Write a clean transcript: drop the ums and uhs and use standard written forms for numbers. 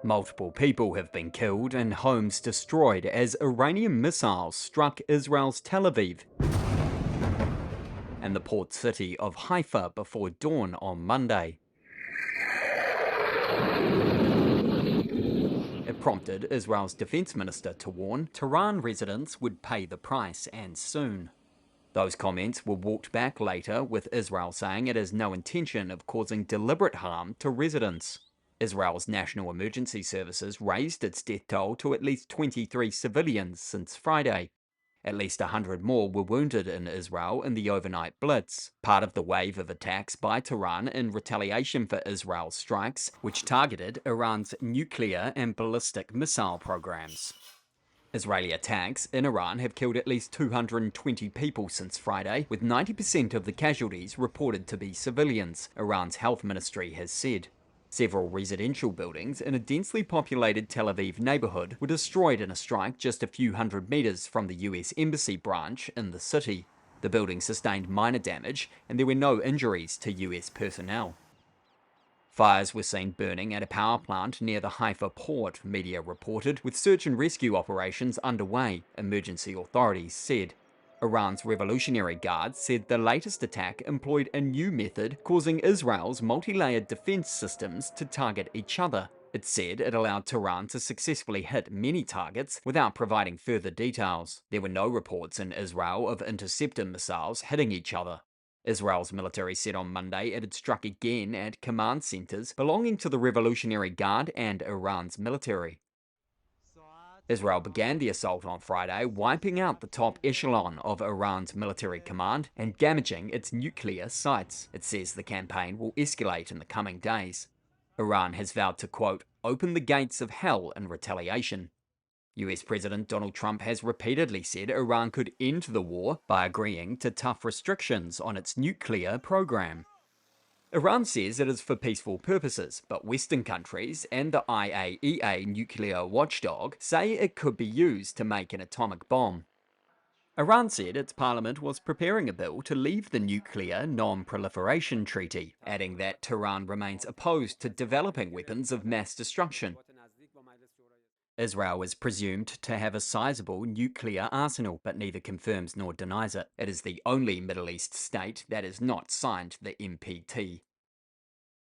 Multiple people have been killed and homes destroyed as Iranian missiles struck Israel's Tel Aviv and the port city of Haifa before dawn on Monday. It prompted Israel's defense minister to warn Tehran residents would pay the price, and soon. Those comments were walked back later, with Israel saying it has no intention of causing deliberate harm to residents. Israel's National Emergency Services raised its death toll to at least 23 civilians since Friday. At least 100 more were wounded in Israel in the overnight blitz, part of the wave of attacks by Tehran in retaliation for Israel's strikes, which targeted Iran's nuclear and ballistic missile programs. Israeli attacks in Iran have killed at least 220 people since Friday, with 90% of the casualties reported to be civilians, Iran's health ministry has said. Several residential buildings in a densely populated Tel Aviv neighborhood were destroyed in a strike just a few hundred meters from the US Embassy branch in the city. The building sustained minor damage, and there were no injuries to US personnel. Fires were seen burning at a power plant near the Haifa port, media reported, with search and rescue operations underway, emergency authorities said. Iran's Revolutionary Guard said the latest attack employed a new method, causing Israel's multi-layered defense systems to target each other. It said it allowed Tehran to successfully hit many targets without providing further details. There were no reports in Israel of interceptor missiles hitting each other. Israel's military said on Monday it had struck again at command centers belonging to the Revolutionary Guard and Iran's military. Israel began the assault on Friday, wiping out the top echelon of Iran's military command and damaging its nuclear sites. It says the campaign will escalate in the coming days. Iran has vowed to, quote, open the gates of hell in retaliation. US President Donald Trump has repeatedly said Iran could end the war by agreeing to tough restrictions on its nuclear program. Iran says it is for peaceful purposes, but Western countries and the IAEA nuclear watchdog say it could be used to make an atomic bomb. Iran said its parliament was preparing a bill to leave the Nuclear Non-Proliferation Treaty, adding that Tehran remains opposed to developing weapons of mass destruction. Israel is presumed to have a sizable nuclear arsenal, but neither confirms nor denies it. It is the only Middle East state that has not signed the NPT.